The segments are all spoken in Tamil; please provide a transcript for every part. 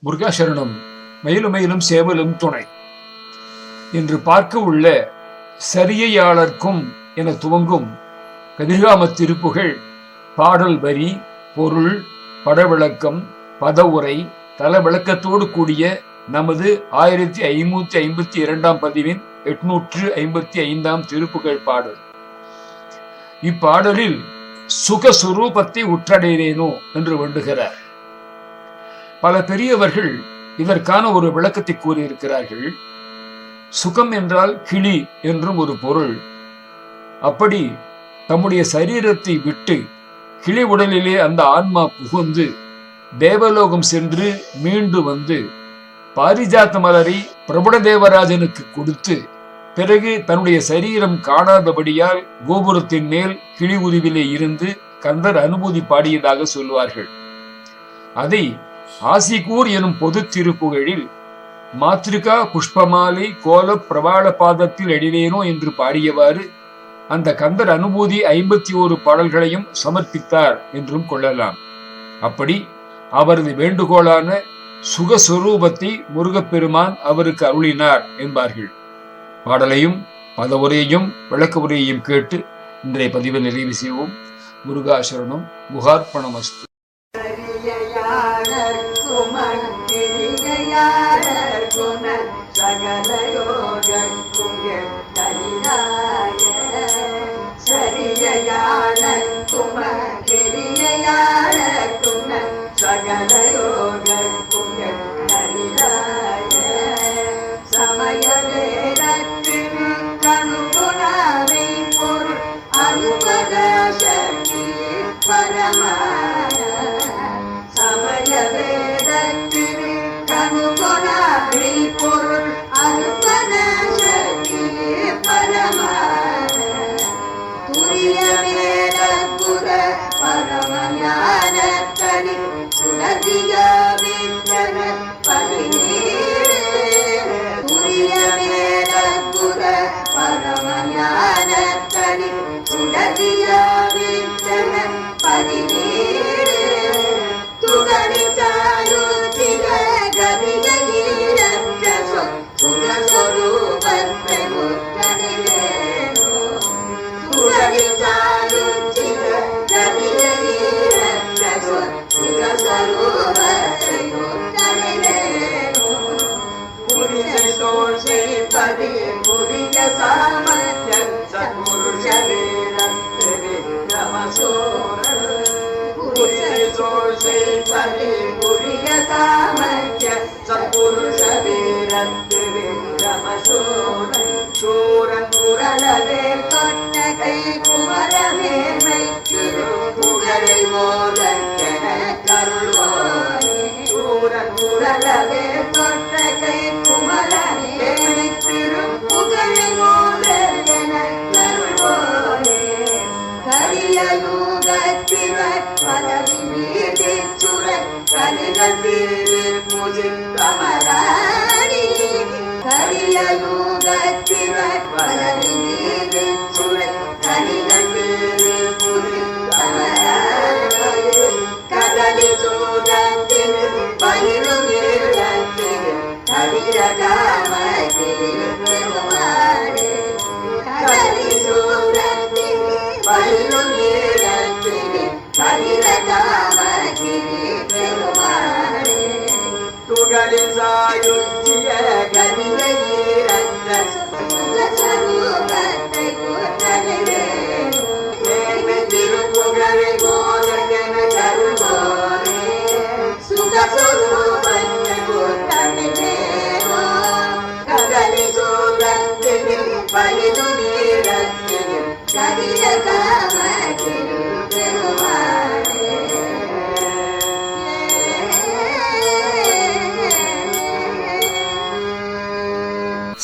முருகாசரணம். மயிலும் சேவலும் துணை. இன்று பார்க்க உள்ள சரியையாளர்க்கும் என துவங்கும் கதிர்காம திருப்புகள் பாடல் வரி, பொருள், படவிளக்கம், பதவுரை, தல விளக்கத்தோடு கூடிய நமது 1552 பதிவின் 855 திருப்புகள் பாடல். இப்பாடலில் சுகஸ்வரூபத்தை உற்றடைகிறேனோ என்று வேண்டுகிறார். பல பெரியவர்கள் இதற்கான ஒரு விளக்கத்தை கூறியிருக்கிறார்கள். சுகம் என்றால் கிளி என்றும் ஒரு பொருள். அப்படி தம்முடைய சரீரத்தை விட்டு கிளி உடலிலே அந்த ஆன்மா புகுந்து தேவலோகம் சென்று மீண்டு வந்து பாரிஜாத்த மலரை பிரபுட தேவராஜனுக்கு கொடுத்து பிறகு தன்னுடைய சரீரம் காணாதபடியால் கோபுரத்தின் மேல் கிளி உருவிலே இருந்து கந்தர் அனுபூதி பாடியதாக சொல்வார்கள். அதை ஆசிகூர் எனும் பொது திருப்புகழில் மாத்ரிகா புஷ்பமாலை கோல பிரபாள பாதத்தில் எழிலேனோ என்று பாடியவாறு அந்த கந்தர் அனுபூதி 51 பாடல்களையும் சமர்ப்பித்தார் என்றும் கொள்ளலாம். அப்படி அவரது வேண்டுகோளான சுகஸ்வரூபத்தை முருகப்பெருமான் அவருக்கு அருளினார் என்பார்கள். பாடலையும் பதவுரையையும் விளக்க உரையையும் கேட்டு இன்றைய பதிவை நிறைவு செய்வோம். முருகாசரணம். முகார்ப்பணமஸ்து.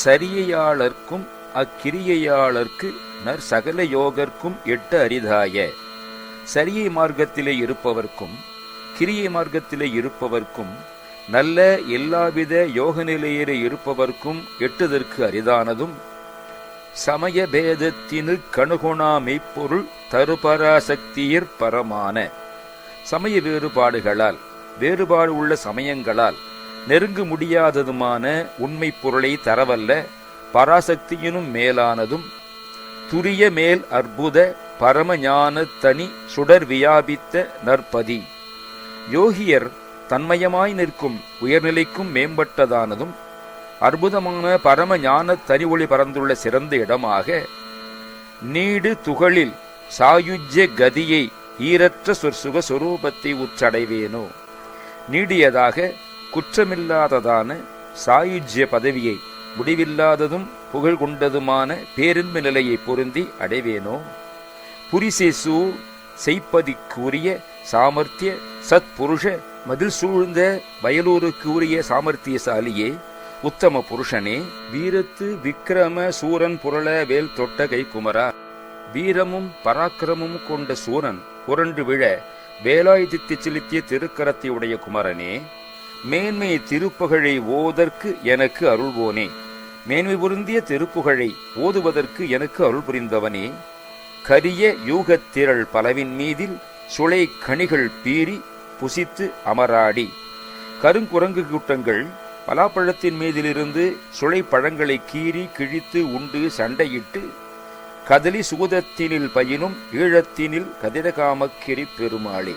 சரியையாளர்க்கும் அக்கிரியையாளர்க்கு நர் சகல யோகர்க்கும் 8 அரிதாய. சரியை மார்க்கத்திலே இருப்பவர்க்கும் கிரியை மார்க்கத்திலே இருப்பவர்க்கும் நல்ல எல்லாவித யோக நிலையிலே இருப்பவர்க்கும் எட்டுதற்கு அரிதானதும் சமய பேதத்தினு கணுகுணா மெய்ப்பொருள் தருபராசக்தியிற் பரமான சமய வேறுபாடுகளால் வேறுபாடு உள்ள சமயங்களால் நெருங்க முடியாததுமான உண்மை பொருளை தரவல்ல பராசக்தியினும் மேலானதும் துரிய மேல் அற்புத பரமஞான தனி சுடர் வியாபித்த நற்பதி. யோகியர் தன்மயமாய் நிற்கும் உயர்நிலைக்கும் மேம்பட்டதானதும் அற்புதமான பரம ஞான தனி ஒளி பறந்துள்ள சிறந்த இடமாக நீடு துகளில் சாயுஜ்ய கதியை ஈரற்ற சொற்சுக சொரூபத்தை உச்சடைவேனோ. நீடியதாக குற்றமில்லாததான சாயுஜ்ய பதவியை முடிவில்லாததும் புகழ் கொண்டதுமான பேரின்ப நிலையை பொருந்தி அடைவேனோ. புரிசேசு செய்ப்பதிக்குரிய சாமர்த்திய சத்புருஷ மதில் சூழ்ந்த வயலூருக்கு உரிய சாமர்த்தியசாலியே, உத்தம புருஷனே, வீரத்து விக்கிரம சூரன் புரள வேல் தொட்ட கை குமரா. வீரமும் பராக்கிரமும் கொண்ட சூரன் புரண்டு விழ வேலாயுதத்தை செலுத்திய திருக்கரத்தை உடைய குமரனே, மேன்மை திருப்புகழை ஓதற்கு எனக்கு அருள்வோனே. மேன்மை பொருந்திய திருப்புகழை ஓதுவதற்கு எனக்கு அருள் புரிந்தவனே. கரிய யூகத்திரள் பலவின் மீதில் சுளை கனிகள் பீறி புசித்து அமராடி. கருங்குரங்கு கூட்டங்கள் பலாப்பழத்தின் மீதிலிருந்து சுளை பழங்களை கீறி கிழித்து உண்டு சண்டையிட்டு கதலி சூதத்தினில் பயினும் ஈழத்தினில் கதிரகாமக்கிரி பெருமாளே.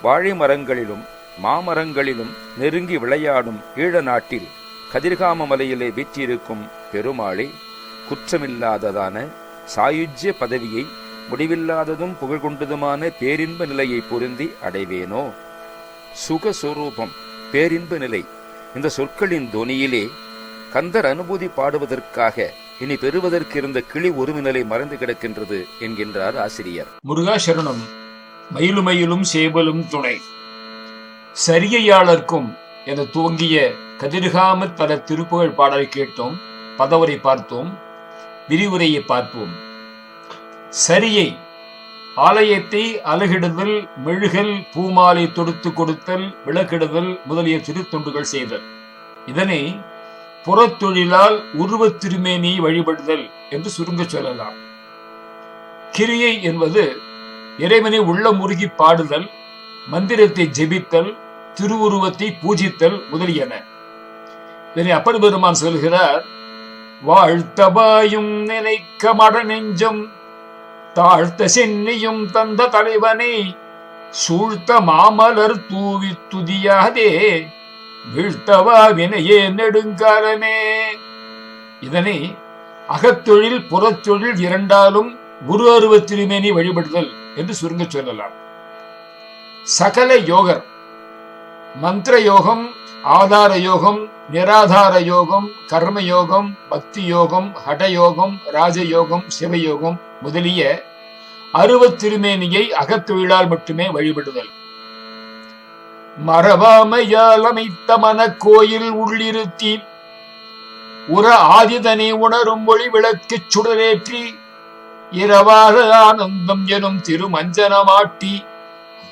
வாழை மரங்களிலும் மாமரங்களிலும் நெருங்கி விளையாடும் ஈழ நாட்டில் கதிர்காம மலையிலே வீற்றிருக்கும் பெருமாளே, குற்றமில்லாததான சாயுஜ்ய பதவியை முடிவில்லாததும் புகழ்கொண்டதுமான பேரின்ப நிலையை பொருந்தி அடைவேனோ. சுகஸ்வரூபம், பேரின்ப நிலை, இந்த சொற்களின் தொனியிலே கந்தர் அனுபூதி பாடுவதற்காக இனி பெறுவதற்கு இருந்த கிளி ஒருமினலை மறைந்து கிடக்கின்றது என்கின்றார் ஆசிரியர். முருகாசரணம். மயிலுமயிலும் சேவலும் துணை. சரியையாளர்க்கும் என துவங்கிய கதிர்காம தல திருப்புகழ் பாடலை கேட்டோம், பதவரை பார்த்தோம், விரிவுரையை பார்ப்போம். சரியை ஆலயத்தை அலகிடுதல், மெழுகல், பூமாலை தொடுத்து கொடுத்தல், விளக்கிடுதல் முதலிய திருத்தொண்டுகள் செய்தல். இதனை புறத்தொழிலால் உருவத் திருமேனியை வழிபடுதல் என்று சுருங்க சொல்லலாம். கிரியை என்பது இறைவனை உள்ள முருகி பாடுதல், மந்திரத்தை ஜெபித்தல், திருவுருவத்தை பூஜித்தல் முதலியன. இதனை அப்பர் பெருமான் சொல்கிறார், வாழ்த்தபாயும் நினைக்க மட நெஞ்சம் தாழ்த்த சென்னியும் தந்த தலைவனை சூழ்த்த மாமலர் தூவி துதியாதே வீழ்த்தவா வினையே நெடுங்காலமே. இதனை அகத்தொழில் புறத்தொழில் இரண்டாலும் குரு அருவ திருமேனி வழிபடுதல் என்று சுருங்க சொல்லலாம். சகல யோகர் மந்திர யோகம், ஆதார யோகம், நிராதார யோகம், கர்ம யோகம், பக்தி யோகம், ஹடயோகம், ராஜயோகம், சிவயோகம் முதலிய அருவத் திருமேனியை அகத்தொழிலால் மட்டுமே வழிபடுதல். மரபாமையால் அமைத்த மனக்கோயில் உள்ளிருத்தி உற ஆதிதனை உணரும் ஒளி விளக்கு சுடரேற்றி இரவாத ஆனந்தம் எனும் திருமஞ்சனமாட்டி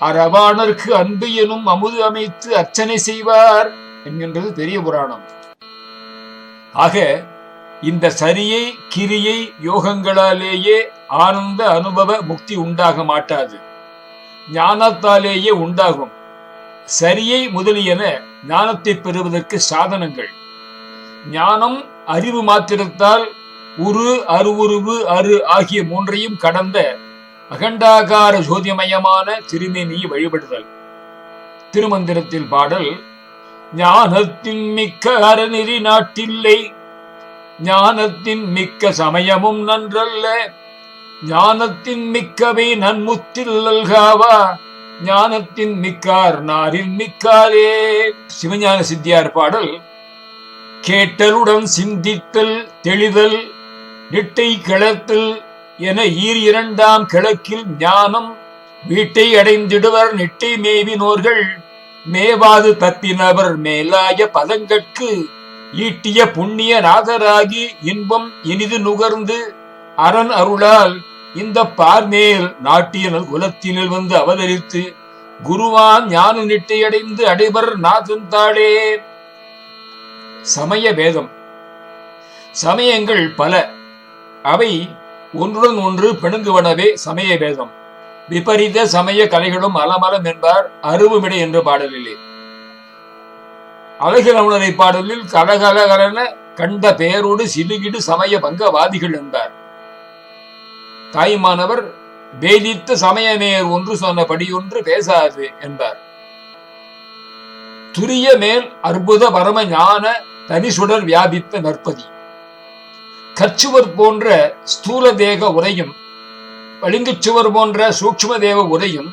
அரவாணர்க்கு அன்பு எனும் அமுது அமைத்து அர்ச்சனை செய்வார் என்கின்றது பெரிய புராணம். ஆக இந்த சரியை கிரியை யோகங்களாலேயே ஆனந்த அனுபவ முக்தி உண்டாக மாட்டாது, ஞானத்தாலேயே உண்டாகும். சரியை முதலியன ஞானத்தை பெறுவதற்கு சாதனங்கள். ஞானம் அறிவு மாத்திரத்தால் உரு அருவுருவு அரு ஆகிய மூன்றையும் கடந்த அகண்டாகார ஜோதிமயமான திருமேனியை வழிபடுதல். திருமந்திரத்தில் பாடல், ஞானத்தின் மிக்க அறநெறி நாட்டில்லை, ஞானத்தின் மிக்க சமயமும் நன்றல்ல, ஞானத்தின் மிக்கவை நன்முத்தில்லல்காவா, ஞானத்தின் மிக்கார் நாரின் மிக்காரே. சிவஞான சித்தியார் பாடல், கேட்டலுடன் சிந்தித்தல் தெளிதல் நிட்டை கிளத்தல் என இரண்டாம் கிழக்கில் ஞானம் வீட்டை அடைந்திடுவர் நிட்டை மேவினோர்கள் மேவாது தப்பினவர் மேலாய பதங்கட்கு ஈட்டிய புண்ணிய நாதராகி இன்பம் இனிது நுகர்ந்து அரண் அருளால் இந்த பார்மேல் நாட்டியனல் குலத்தினில் வந்து அவதரித்து குருவான் ஞான நிட்டை அடைந்து அடைவர் நாதன் தாளே. சமய பேதம். சமயங்கள் பல, அவை ஒன்றுடன் ஒன்று பிணங்குவனவே சமய பேதம். விபரீத சமய கலைகளும் அலமலம் என்பார் அருவுமிடை என்ற பாடலிலே. அழகிரவுணரை பாடலில் கலகலகலன கண்ட பெயரோடு சிலுகிடு சமய பங்கவாதிகள் என்றார். தாய்மானவர் வேதித்த சமய நேர் ஒன்று சொன்னபடி ஒன்று பேசாது என்பார். துரிய மேல் அற்புத பரம ஞான தனிசுடர் வியாபித்த நற்பதி. கச்சுவர் போன்ற ஸ்தூல தேக உரையும், பளிங்குச்சுவர் போன்ற சூக்ஷ்ம தேவ உரையும்,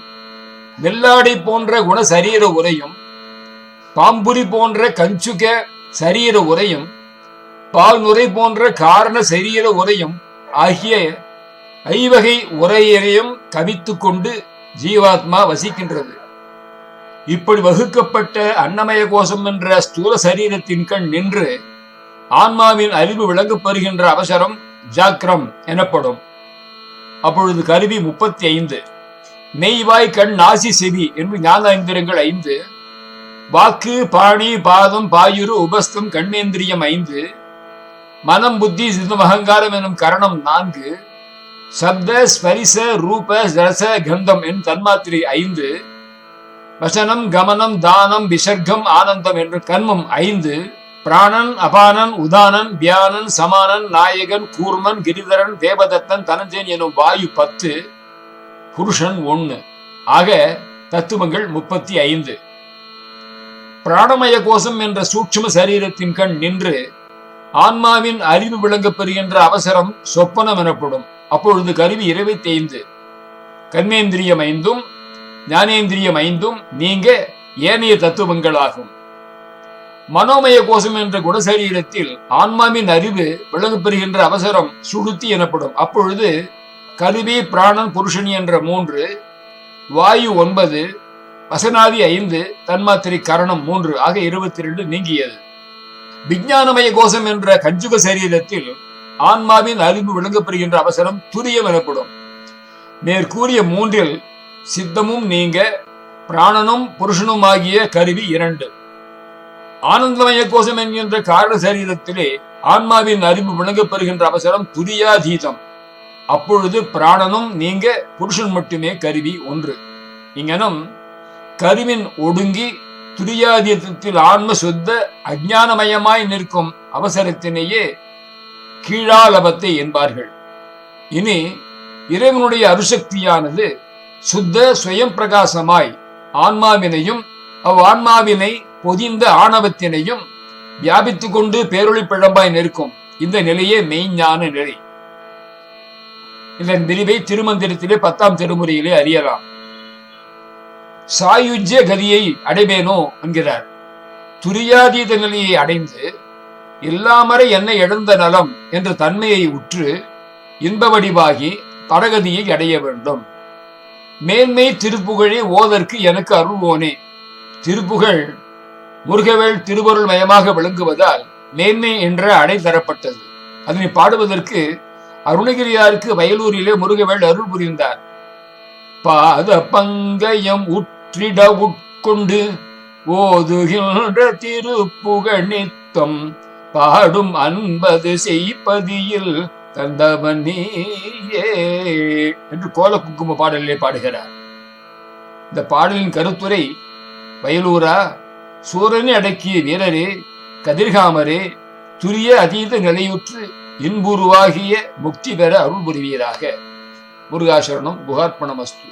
வெள்ளாடை போன்ற குணசரீர உரையும், பாம்புரி போன்ற கஞ்சுக சரீர உரையும், பால்நுரை போன்ற காரண சரீர உரையும் ஆகிய ஐவகை உரையையும் கவித்து கொண்டு ஜீவாத்மா வசிக்கின்றது. இப்படி வகுக்கப்பட்ட அன்னமய கோஷம் என்ற ஸ்தூல சரீரத்தின் கண் நின்று ஆன்மாவின் அறிவு விளங்கப் பெறுகின்ற அவசரம் ஜாக்கிரம் எனப்படும். அப்பொழுது கருவி 35. மெய்வாய் கண் நாசி செவி என்று ஞானேந்திரங்கள் 5, வாக்கு பாணி பாதம் பாயுரு உபஸ்தம் கண்மேந்திரியம் 5, மனம் புத்தி சித்தம் அகங்காரம் எனும் கரணம் 4, சப்த ஸ்பரிச ரூப ரச கந்தம் என் தன்மாத்திரை 5, வசனம் கமனம் தானம் விசர்க்கம் ஆனந்தம் என்று கர்மம் 5, பிராணன் அபானன் உதானன் வியானன் சமானன் நாயகன் கூர்மன் கிரிதரன் தேவதத்தன் தனஞ்சயன் எனும் வாயு 10, புருஷன் 1 ஆக தத்துவங்கள் 35. பிராணமய கோஷம் என்ற சூட்சும சரீரத்தின் கண் நின்று ஆன்மாவின் அறிவு விளங்கப் பெறுகின்ற அவசரம் சொப்பனம் எனப்படும். அப்பொழுது கருவி 25. கர்மேந்திரியம் 5, ஞானேந்திரியம் 5 நீங்க ஏனைய தத்துவங்களாகும். மனோமய கோஷம் என்ற குணசரீரத்தில் ஆன்மாவின் அறிவு விளங்கப் பெறுகின்ற அவசரம் சுழுத்தி எனப்படும். அப்பொழுது கருவி பிராணன் புருஷனி என்ற 3, வாயு 9, வசனாதி 5, தன்மாத்திரை கரணம் 3 ஆக 22 நீங்கியது. விஞ்ஞானமய கோஷம் என்ற கஞ்சுக சரீரத்தில் ஆன்மாவின் அறிவு விளங்கப்பெறுகின்ற அவசரம் துரியம் எனப்படும். மேற்கூறிய 3இல் சித்தமும் நீங்க பிராணனும் புருஷனும் ஆகிய கருவி 2. ஆனந்தமய கோஷம் என்கின்ற காரண சரீரத்திலே ஆன்மாவின் அறிவு விளங்கப்பெறுகின்ற அவசரம் துரியாதீதம். அப்பொழுது பிராணனும் நீங்க புருஷன் மட்டுமே கருவி 1. இங்கனம் கருவின் ஒடுங்கி துரியாதீதத்தில் ஆன்ம சுத்த அஞ்ஞானமயமாய் நிற்கும் அவசரத்தினையே கீழாலபத்தை என்பார்கள். இனி இறைவனுடைய அருசக்தியானது சுத்த சுயம் பிரகாசமாய் ஆன்மாவினையும் ஆன்மாவினை பொதிந்த ஆணவத்தினையும் வியாபித்துக் கொண்டு பேரொளி பிழம்பாய் நிற்கும். இந்த நிலையே மெய்ஞான நிலை. இதன் விரிவை திருமந்திரத்திலே 10ஆம் திருமுறையிலே அறியலாம். சாயுஜ்ய கதியை அடைவேனோ என்கிறார். துரியாதீத நிலையை அடைந்து எல்லாமறை என்னை எழுந்த நலம் என்ற தன்மையை உற்று இன்ப வடிவாகி பரகதியை அடைய வேண்டும். மேன்மை திருப்புகழே ஓதற்கு எனக்கு அருள்வோனே. திருப்புகழ் முருகவேள் திருவருள் மயமாக விளங்குவதால் மேன்மை என்ற அடை தரப்பட்டது. அதனை பாடுவதற்கு அருணகிரியாருக்கு வயலூரிலே முருகவேள் அருள் புரிந்தார். பாத பங்கயம் உற்றிட உட்கொண்டு ஓதுகின்ற திருப்புகழ் நித்தம் பாடும் அன்பது செய்பதியில் தந்தவன் நீயே என்று கோல குங்கும பாடலிலே பாடுகிறார். இந்த பாடலின் கருத்துரை, வயலூரா, சூரனை அடக்கிய வீரரே, கதிர்காமரே, துரிய அதீத நிலையுற்று இன்புருவாகிய முக்தி பெற அருள் புரிவீராக. முருகாசரணம். குகார்ப்பணமஸ்து.